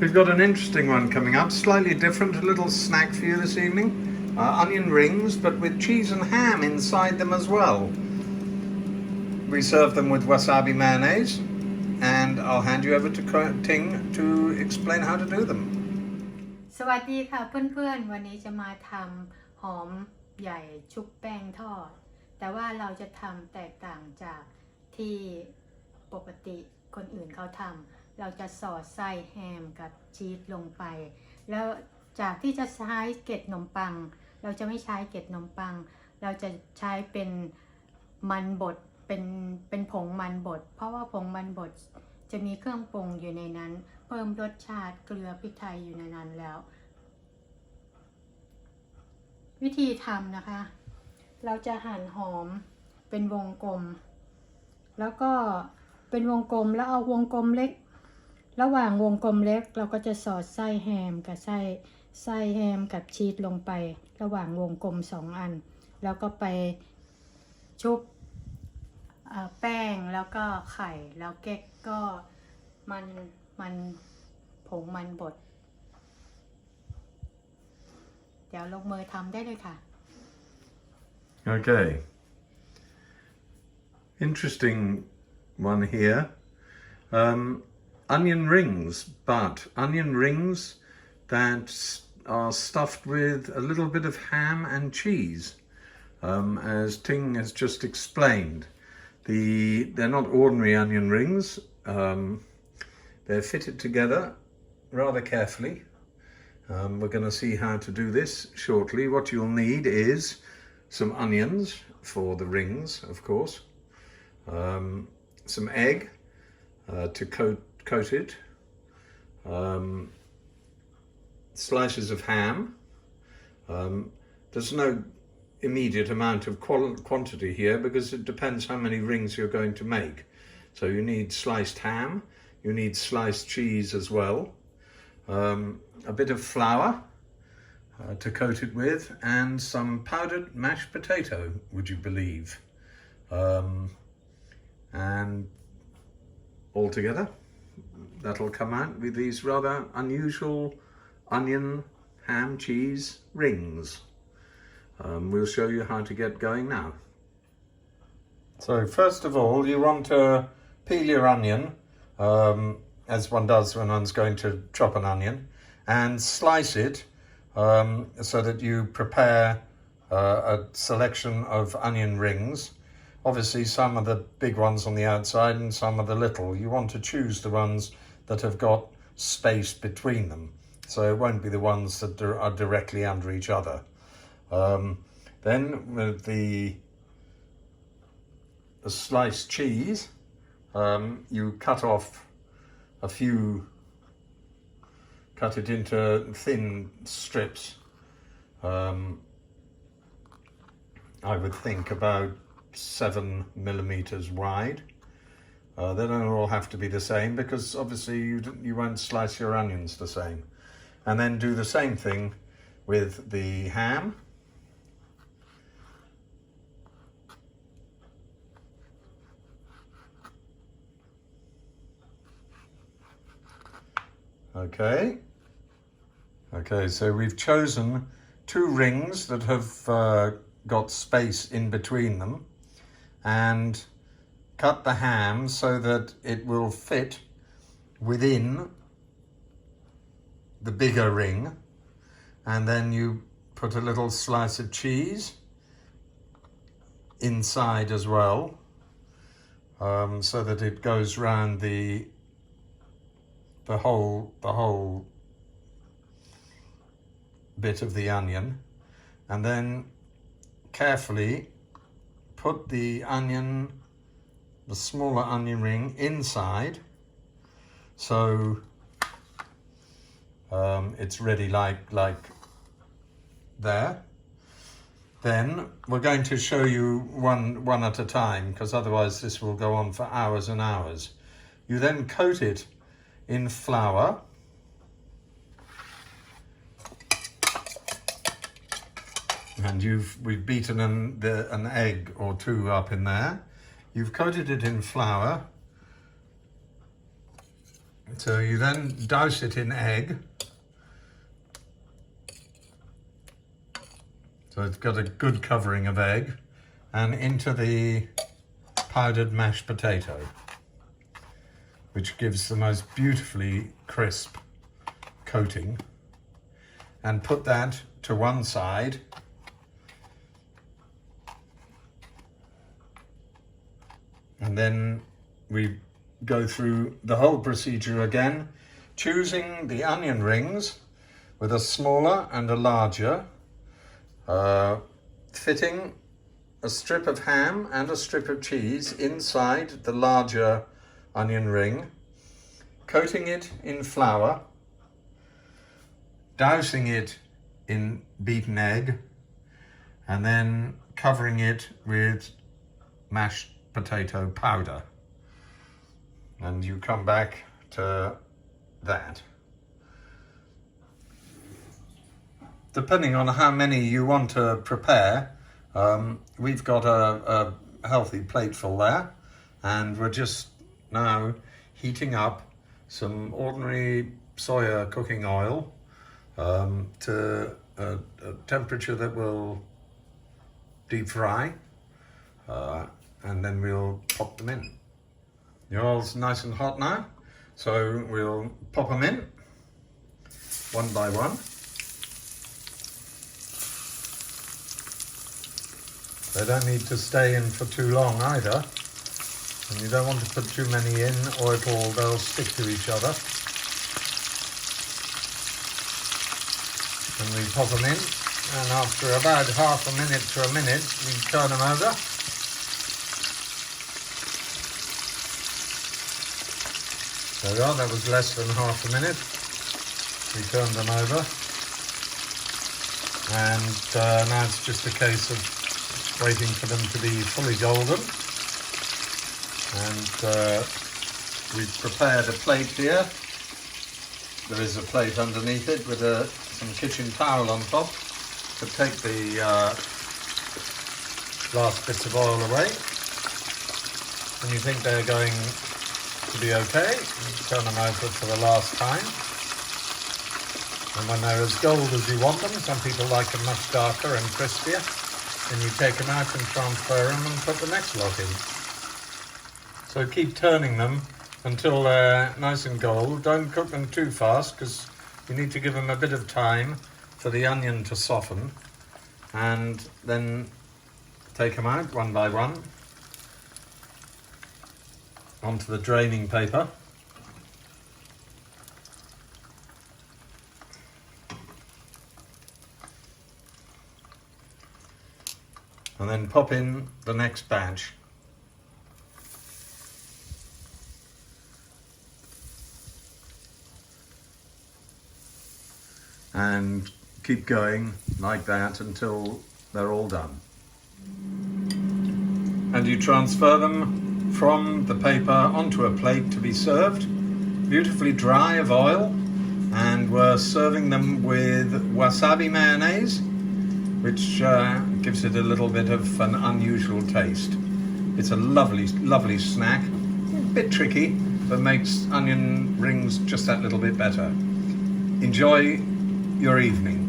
We've got an interesting one coming up, slightly different, a little snack for you this evening. Onion rings, but with cheese and ham inside them as well. We serve them with wasabi mayonnaise, and I'll hand you over to Ting to explain how to do them. สวัสดีค่ะเพื่อนๆวันนี้จะมาทำหอมใหญ่ชุบแป้งทอดแต่ว่าเราจะทำแตกต่างจากที่ปกติคนอื่นเขาทำเราจะสอดไส้แฮมกับชีสลงไปแล้วจากที่จะใช้เกล็ดขนมปังเราจะไม่ใช้เกล็ดขนมปังเราจะใช้เป็นมันบดเป็นผงมันบดเพราะว่าผงมันบดจะมีเครื่องปรุงอยู่ในนั้นเพิ่มรสชาติเกลือพริกไทยอยู่ในนั้นแล้ววิธีทำนะคะเราจะหั่นหอมเป็นวงกลมแล้วก็เป็นวงกลมแล้วเอาวงกลมเล็กระหว่างวงกลมเล็กเราก็จะสอดไส้แฮมกับไส้แฮมกับชีสลงไประหว่างวงกลม2อันแล้วก็ไปชุบแป้งแล้วก็ไข่แล้วเก๊กก็มันผงมันบดเดี๋ยวลงมือทำได้เลยค่ะ Okay. Interesting one here. Onion rings, but onion rings that are stuffed with a little bit of ham and cheese, as Ting has just explained. They're not ordinary onion rings. They're fitted together rather carefully. We're going to see how to do this shortly. What you'll need is some onions for the rings, of course, some egg to coat it, slices of ham. There's no immediate amount of quantity here because it depends how many rings you're going to make. So you need sliced ham, you need sliced cheese as well, a bit of flour to coat it with, and some powdered mashed potato, would you believe? And all together, that'll come out with these rather unusual onion, ham, cheese rings. We'll show you how to get going now. So first of all, you want to peel your onion, as one does when one's going to chop an onion, and slice it so that you prepare a selection of onion rings. Obviously some are the big ones on the outside and some are the little. You want to choose the ones that have got space between them, so it won't be the ones that are directly under each other. Then with the sliced cheese, you cut off cut it into thin strips. I would think about 7 millimeters wide. They don't all have to be the same because obviously you won't slice your onions the same. And then do the same thing with the ham. Okay, so we've chosen 2 rings that have got space in between them and cut the ham so that it will fit within the bigger ring, and then you put a little slice of cheese inside as well, so that it goes round the whole bit of the onion, and then carefully put the smaller onion ring inside, so it's ready like there. Then we're going to show you one at a time, because otherwise this will go on for hours and hours. You then coat it in flour, and we've beaten an egg or 2 up in there. You've coated it in flour, So you then douse it in egg. So it's got a good covering of egg, and into the powdered mashed potato, which gives the most beautifully crisp coating. And put that to one side. And then we go through the whole procedure again, choosing the onion rings with a smaller and a larger, fitting a strip of ham and a strip of cheese inside the larger onion ring, coating it in flour, dousing it in beaten egg, and then covering it with mashed potato powder. And you come back to that. Depending on how many you want to prepare, we've got a healthy plateful there, and we're just now heating up some ordinary soya cooking oil to a temperature that will deep fry, and then we'll pop them in. The oil's nice and hot now, so we'll pop them in one by one. They don't need to stay in for too long either, and you don't want to put too many in or they'll stick to each other. And we pop them in, and after about half a minute to a minute, we turn them over. There we are, that was less than half a minute. We turned them over. And now it's just a case of waiting for them to be fully golden. And we've prepared a plate here. There is a plate underneath it with some kitchen towel on top to take the last bits of oil away. When you think they're going to be okay, you turn them over for the last time. And when they're as gold as you want them, some people like them much darker and crispier, then you take them out and transfer them and put the next lot in. So keep turning them until they're nice and gold. Don't cook them too fast, because you need to give them a bit of time for the onion to soften, and then take them out one by one onto the draining paper. And then pop in the next batch. And keep going like that until they're all done. And you transfer them from the paper onto a plate to be served, beautifully dry of oil, and we're serving them with wasabi mayonnaise, which gives it a little bit of an unusual taste. It's a lovely, lovely snack, a bit tricky, but makes onion rings just that little bit better. Enjoy your evening.